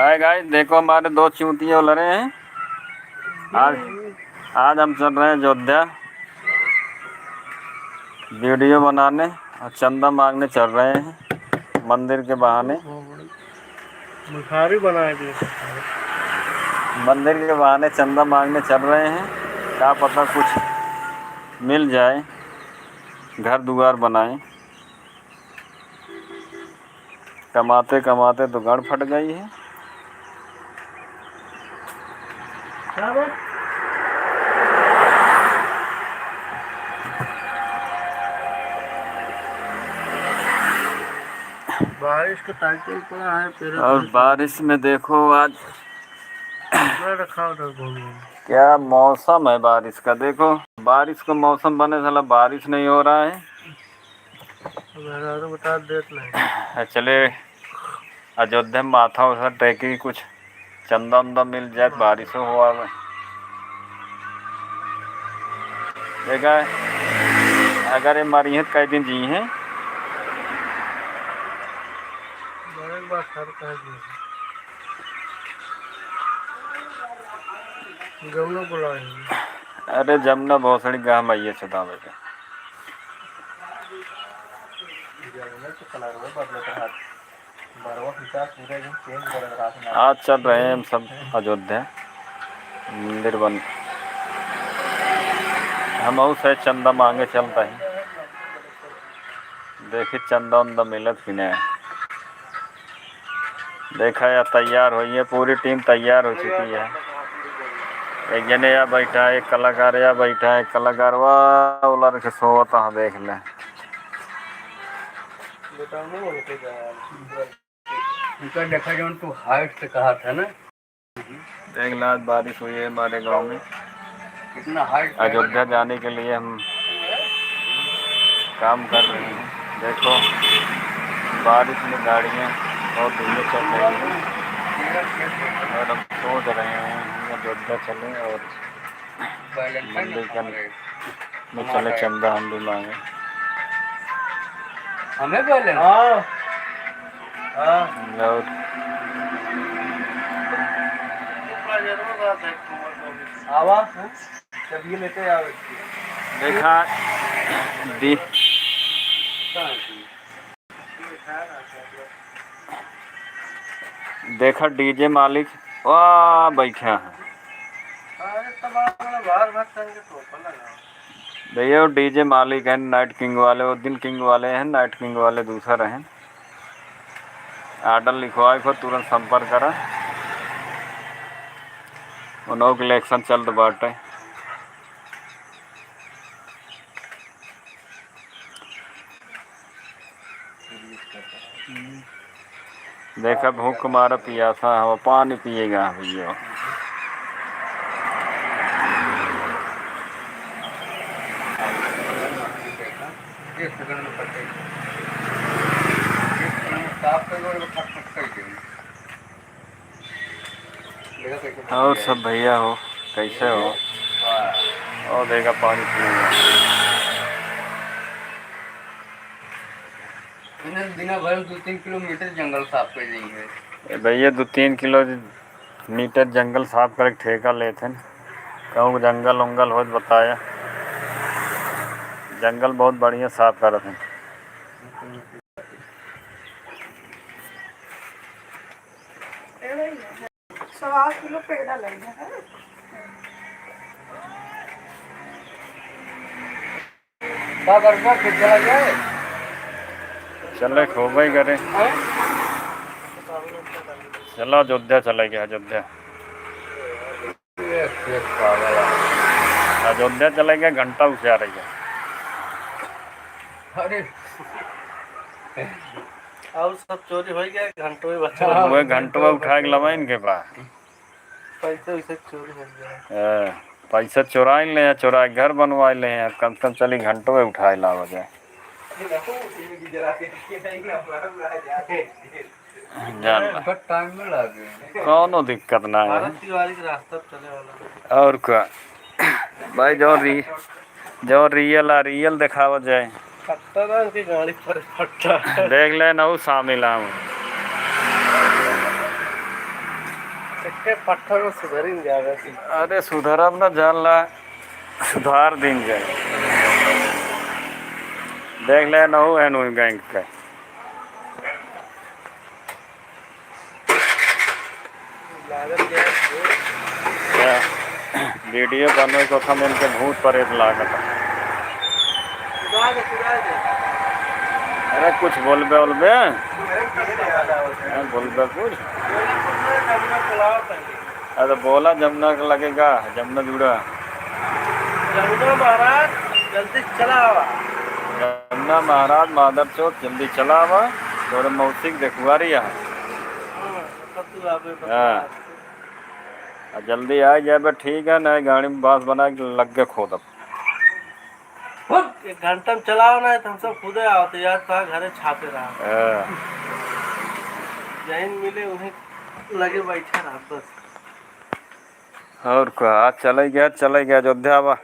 Hi guys, देखो हमारे दो चूतिए उलरे हैं। आज आज हम चल रहे हैं अयोध्या वीडियो बनाने और चंदा मांगने चल रहे हैं मंदिर के बहाने। भिखारी बनाए दिए मंदिर के बहाने चंदा मांगने चल रहे हैं। क्या पता कुछ मिल जाए, घर दुआर बनाए। कमाते कमाते तो गाड़ फट गई है। बारिश का टाइटल पड़ा है तेरे और बारिश में देखो आज रखा उधर घूमने। क्या मौसम है बारिश का। देखो बारिश का मौसम बने, साला बारिश नहीं हो रहा है। बता देते नहीं। चले अयोध्या में माथा उसा टेकी, कुछ चंदा उंदा मिल जाए, बारिश हो आवे। देखा अगर ये मरीहत कई दिन जी हैं। जमुना बुलाए अरे जमुना बहुत सारी गाँव में आइए छुदा बेटे। आज चल रहे हैं हम सब अयोध्या मंदिर बन। हम से चंदा मांगे चलता है। देखिए चंदा उंदा मिलत कि नहीं। देखा या तैयार हुई है, पूरी टीम तैयार हो चुकी है। एक जने या बैठा है, एक कलाकार या बैठा है। कलाकार वाह उलर के सोता है, देख ले। देखा जो तू हाइट से कहा था ना। देख ला आज बारिश हुई है हमारे गांव में। कितना हाइट अयोध्या जाने के लिए हम काम कर रहे हैं। देखो बारिश में गाड़ियाँ बहुत धीरे चल रही हैं और हम सोच रहे हैं अयोध्या चलें और मंदिर में चले, चंदा हम भी मांगे। हमें बोले आवाज चलिए लेते आओ। देखा दी देखा डीजे मालिक वाह बैठा है। भैया वो डीजे मालिक है, नाइट किंग वाले। वो दिन किंग वाले हैं, नाइट किंग वाले दूसरा हैं। आर्डर लिखवाए को तुरंत संपर्क करा। उन्हों के इलेक्शन चल बाटे। देखा भूख मारा पियासा है, पानी पिएगा भैया। और सब भैया हो कैसे हो? और देगा पानी पिएगा। बिना भर 2-3 किलोमीटर जंगल साफ कर देंगे भैया। 2-3 किलोमीटर जंगल साफ कर ठेका लेते हैं। कहूँ जंगल उंगल हो बताया। जंगल बहुत बढ़िया साफ कर रहे हैं। 1.25 किलो पेड़ा लेना है। चला जाए चले खूब ही करें। चलो अयोध्या चले गया। अयोध्या चले गया, घंटा उसे आ रही है। अरे और सब चोरी हो गया, घंटों में बच्चा वो घंटों उठा के लवा इनके पास पैसे वैसे चोरी हो गया। पैसा चुरा ले, चुरा घर बनवा ले। कम से कम चली घंटों में उठा लावा जाए। टाइम में लगे कोनो दिक्कत ना है। रास्ता चले वाला और क्या भाई, जो रियल दिखावा जाए। गाड़ी पर फटा देख ले ना शामिल। के पत्थर में सुधर ही जाएगा। अरे सुधरब ना जानला सुधार दिन जाए देख ले ना हो एन बैंक का वीडियो बनवे को था इनके भूत प्रेत लागत। अरे कुछ बोलबे बोलबे बोलबे कुछ अरे बोला जमुना का लगेगा जमुना जुड़ा जमुना महाराज जल्दी चला आवा। जमुना महाराज माधर चौक जल्दी चला आवा तोरे मौसी देखुआ रही है। हाँ जल्दी आ जाए ठीक है ना गाड़ी में बांस बना के लग के खोद एक घंटा में चलाओ ना तो हम सब खुद आओ तो यार था घरे छापे रहा जैन मिले उन्हें लगे बैठे रहा बस। और क्या चले गया अयोध्या बा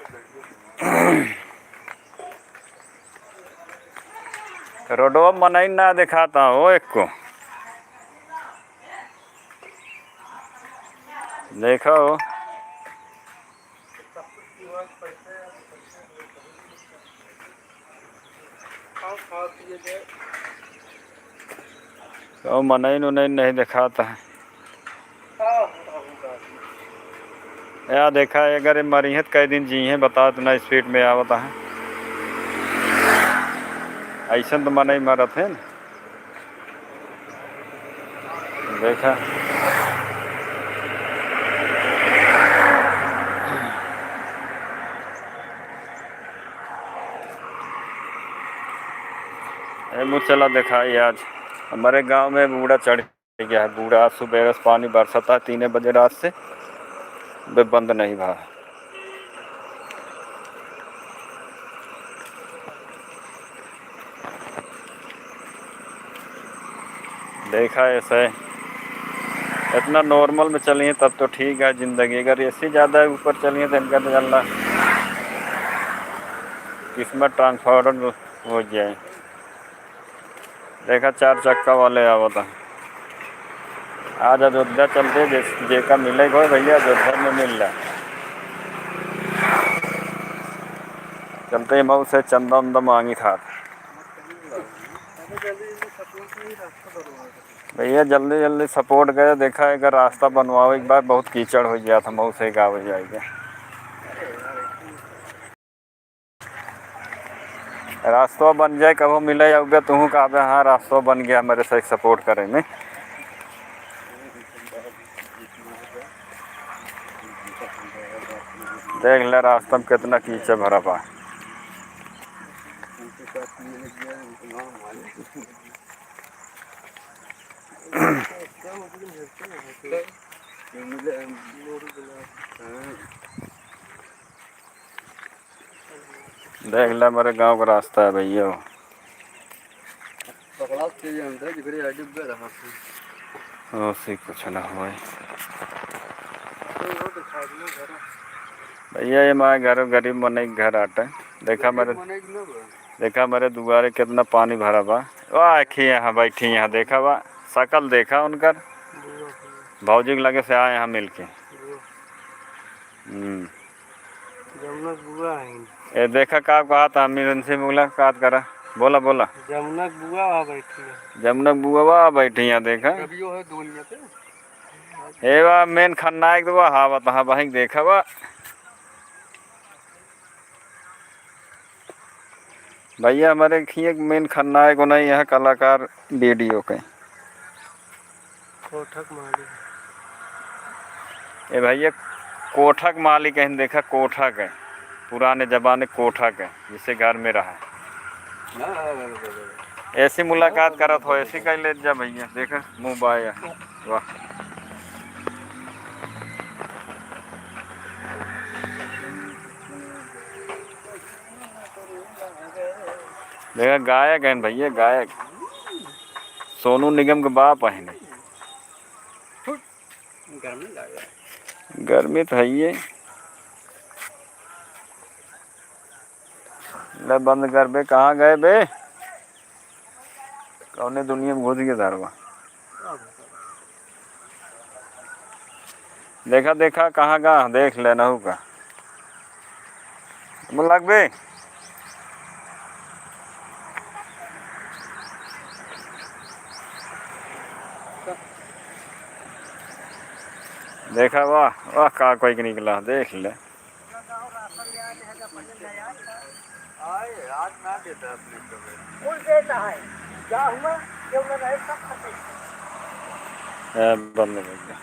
रोडवा मनाई ना दिखाता हो एक को देखो तो मनाई नहीं दिखाता है यार देखा है अगर मरीहत कई दिन जी हैं बता इतना स्पीड में आवता है ऐसा तो मनाई मारत है ना देखा मुझ चला देखा ही आज हमारे गांव में बूढ़ा चढ़ गया है। बूढ़ा आज सुबह पानी बरसा था 3 बजे रात से वे बंद नहीं भा। देखा ऐसे इतना नॉर्मल में चलिए तब तो ठीक है ज़िंदगी। अगर ऐसी ज़्यादा ऊपर चलिए तो इनका तो चलना किस्मत ट्रांसफार्मर हो जाए। देखा 4 चक्का वाले आवता आज अयोध्या चलते जेका मिलेगा भैया अयोध्या में मिल रहा चलते मऊ से चंदा उंदा मांगी था भैया जल्दी सपोर्ट गए। देखा अगर रास्ता बनवाओ एक बार बहुत कीचड़ हो गया था मऊ से गाँव जाएगा रास्ता बन जाए कब मिले जाओगे तुम कहा हाँ रास्ता बन गया मेरे से सपोर्ट करे में देख ले रास्ता में कितना कीचड़ भरा पा। देख ले मेरे गांव का रास्ता है भैया उसी कुछ ना हो भैया ये माँ घर गरीब मने घर आटा देखा मेरे दुआरे कितना पानी भरा बा वाह यहाँ बैठी यहाँ देखा बा शकल देखा उनका भौजी के लगे से आए यहाँ मिल के ये देखा का कहा था अमीर से मुलाकात करा बोला जमुना बुआ वहाँ बैठी है। जमुना बुआ वहाँ बैठी यहाँ देखा है दुनिया पे ए वाह मेन खन्नायक तो वह हावत हाँ वहीं देखा बा भैया हमारे खिए मेन खन्नायक को नहीं यह कलाकार वीडियो के कोठक मालिक ए भैया कोठक मालिक है देखा कोठक है पुराने जमाने कोठक है जिसे घर में रहा ऐसी मुलाकात करत हो ऐसी कह ले जा भैया देखा मुँह बाया वाह देखा गायक है भैया गायक सोनू निगम के बाप है गर्मी तो है ही ले बंद कर बे कहाँ गए बे कौने दुनिया में घुस गया दारवा देखा देखा कहाँ का देख लेना होगा लग बे देखा वाह वाह का कोई के निकला देख ले आज ना देता अपने फूल देता है क्या हुआ क्यों न रहे सब खत्म बंद हो गया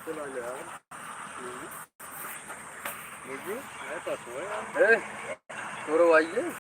चला यार मुझे है तो तोरो आइए